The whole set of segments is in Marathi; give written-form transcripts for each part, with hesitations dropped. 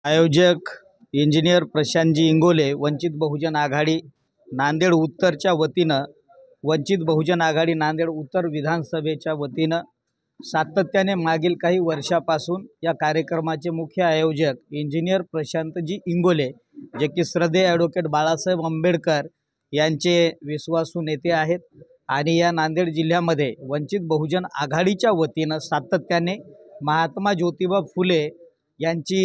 आयोजक इंजिनियर प्रशांतजी इंगोले, वंचित बहुजन आघाडी नांदेड उत्तरच्या वतीनं, वंचित बहुजन आघाडी नांदेड उत्तर विधानसभेच्या वतीनं सातत्याने मागील काही वर्षापासून या कार्यक्रमाचे मुख्य आयोजक इंजिनियर प्रशांतजी इंगोले, जे की श्रद्धेय ॲडव्होकेट बाळासाहेब आंबेडकर यांचे विश्वासू नेते आहेत आणि या नांदेड जिल्ह्यामध्ये वंचित बहुजन आघाडीच्या वतीनं सातत्याने महात्मा ज्योतिबा फुले यांची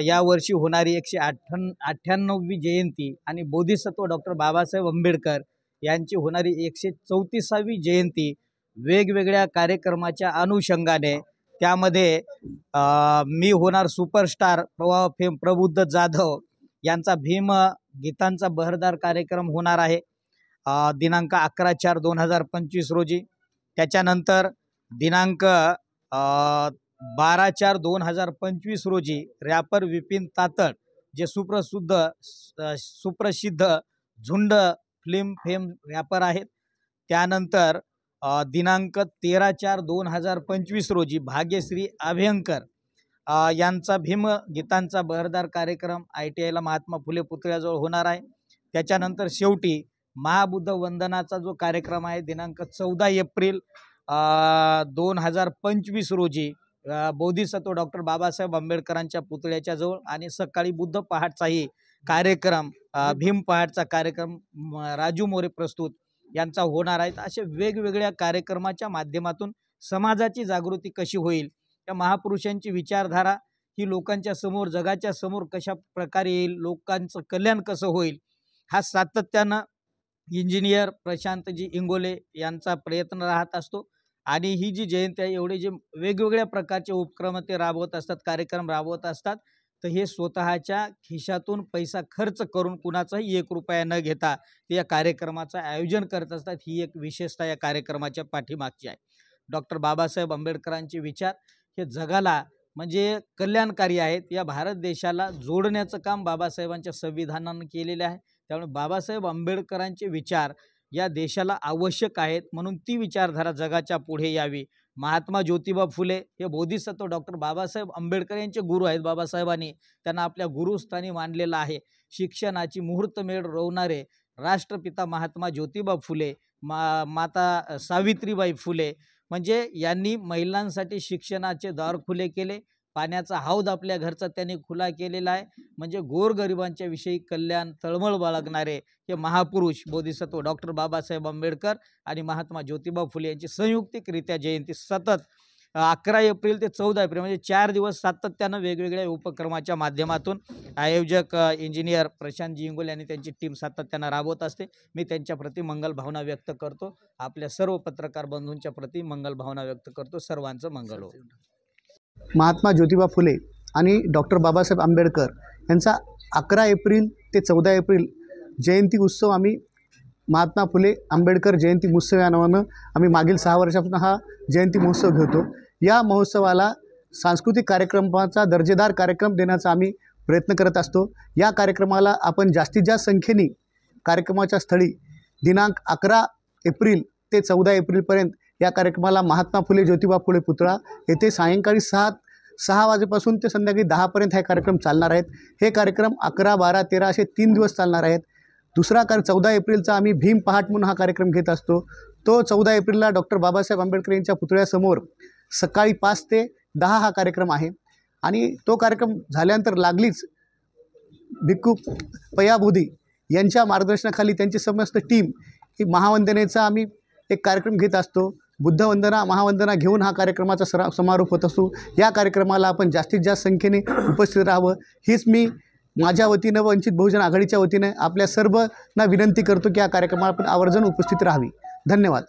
यावर्षी होणारी 198वी जयंती आणि बोधिसत्व डॉक्टर बाबासाहेब आंबेडकर यांची होणारी 134वी जयंती वेगवेगळ्या कार्यक्रमाच्या अनुषंगाने, त्यामध्ये मी होणार सुपरस्टार फेम प्रबुद्ध जाधव यांचा भीम गीतांचा बहरदार कार्यक्रम होणार आहे दिनांक 11/4/2025 रोजी। त्याच्यानंतर दिनांक 12/4/2025 रोजी रॅपर विपिन तातड, जे सुप्रसिद्ध झुंड फिल्म फेम रॅपर आहेत। त्यानंतर दिनांक 13/4/2025 रोजी भाग्यश्री अभ्यंकर यांचा भीम गीतांचा बहरदार कार्यक्रम ITIला महात्मा फुले पुतळ्याजवळ होणार आहे। त्याच्यानंतर शेवटी महाबुद्ध वंदनाचा जो कार्यक्रम आहे दिनांक 14 एप्रिल 2025 रोजी बोधिसत्व डॉक्टर बाबासाहेब आंबेडकरांच्या पुतळ्याच्या जवळ, आणि सकाळी बुद्ध पहाटचाही कार्यक्रम, भीम पहाटचा कार्यक्रम राजू मोरे प्रस्तुत यांचा होणार आहे। अशा वेगवेगळ्या कार्यक्रमाच्या माध्यमातून समाजाची जागृती कशी होईल, त्या महापुरुषांची विचारधारा ही लोकांच्या समोर, जगाच्या समोर कशा प्रकारे येईल, लोकांचं कल्याण कसं होईल, हा सातत्यानं इंजिनियर प्रशांतजी इंगोले यांचा प्रयत्न राहत असतो। आणि ही जी जयंती आहे, एवढे जे वेगवेगळ्या प्रकारचे उपक्रम ते राबवत असतात, कार्यक्रम राबवत असतात, तर हे स्वतःच्या खिशातून पैसा खर्च करून कुणाचाही 1 रुपया न घेता ते या कार्यक्रमाचं आयोजन करत असतात। ही एक विशेषता या कार्यक्रमाच्या पाठीमागची आहे। डॉक्टर बाबासाहेब आंबेडकरांचे विचार हे जगाला म्हणजे कल्याणकारी आहेत, या भारत देशाला जोडण्याचं काम बाबासाहेबांच्या संविधानानं केलेले आहे। त्यामुळे बाबासाहेब आंबेडकरांचे विचार या देशाला आवश्यक आहेत, म्हणून ती विचारधारा जगाच्या पुढे यावी। महात्मा ज्योतिबा फुले हे बोधिसत्व डॉक्टर बाबासाहेब आंबेडकर यांचे गुरु आहेत। बाबासाहेबांनी त्यांना आपल्या गुरुस्थानी मानलेलं आहे। शिक्षणाची मुहूर्तमेढ रोवणारे राष्ट्रपिता महात्मा ज्योतिबा फुले, माता सावित्रीबाई फुले, म्हणजे यांनी महिलांसाठी शिक्षणाचे दार खुले केले, पाण्याचा हौद आपल्या घरचा त्यांनी खुला केलेला आहे। म्हणजे गोरगरिबांच्या विषयी कल्याण तळमळ बाळगणारे हे महापुरुष बोधिसत्व डॉक्टर बाबासाहेब आंबेडकर आणि महात्मा ज्योतिबा फुले यांची संयुक्तिकरित्या जयंती सतत 11 एप्रिल ते 14 एप्रिल म्हणजे 4 दिवस सातत्यानं वेगवेगळ्या उपक्रमाच्या माध्यमातून आयोजक इंजिनियर प्रशांतजी इंगोले यांनी त्यांची टीम सातत्यानं राबवत असते। मी त्यांच्या प्रति मंगल भावना व्यक्त करतो, आपल्या सर्व पत्रकार बंधूंच्या प्रति मंगल भावना व्यक्त करतो। सर्वांचं मंगल हो। महात्मा ज्योतिबा फुले आणि डॉक्टर बाबासाहेब आंबेडकर यांचा 11 एप्रिल ते 14 एप्रिल जयंती उत्सव आम्ही महात्मा फुले आंबेडकर जयंती महोत्सव या नावानं आम्ही मागील 6 वर्षापासून हा जयंती महोत्सव घेतो। या महोत्सवाला सांस्कृतिक कार्यक्रमाचा दर्जेदार कार्यक्रम देण्याचा आम्ही प्रयत्न करत असतो। या कार्यक्रमाला आपण जास्तीत जास्त संख्येने कार्यक्रमाच्या स्थळी दिनांक 11 एप्रिल ते 14 एप्रिलपर्यंत या कार्यक्रमाला महात्मा फुले ज्योतिबा फुले पुतळा येथे सायंकाळी 6 वाजेपासून ते संध्याकाळी 10 पर्यंत हा कार्यक्रम चालणार आहेत। हे कार्यक्रम 11, 12, 13 असे 3 दिवस चालणार आहेत। दुसरा 14 एप्रिलचा आम्ही भीम पहाट म्हणून हा कार्यक्रम घेत असतो। तो 14 एप्रिलला डॉक्टर बाबासाहेब आंबेडकर यांच्या पुतळ्यासमोर सकाळी 5 ते 10 हा कार्यक्रम आहे। आणि तो कार्यक्रम झाल्यानंतर लागलीच भिक्खू पयाबुधी यांच्या मार्गदर्शनाखाली त्यांची समस्त टीम ही महावंदनेचा आम्ही एक कार्यक्रम घेत असतो। बुद्धवंदना महावंदना घेऊन हा कार्यक्रमाचा समारोप होत असतो। या कार्यक्रमाला आपण जास्तीत जास्त संख्येने उपस्थित राहावं हीच मी माझ्या वतीनं वंचित बहुजन आघाडीच्या वतीनं आपल्या सर्वांना विनंती करतो की या कार्यक्रमाला आपण आवर्जून उपस्थित राहावी। धन्यवाद।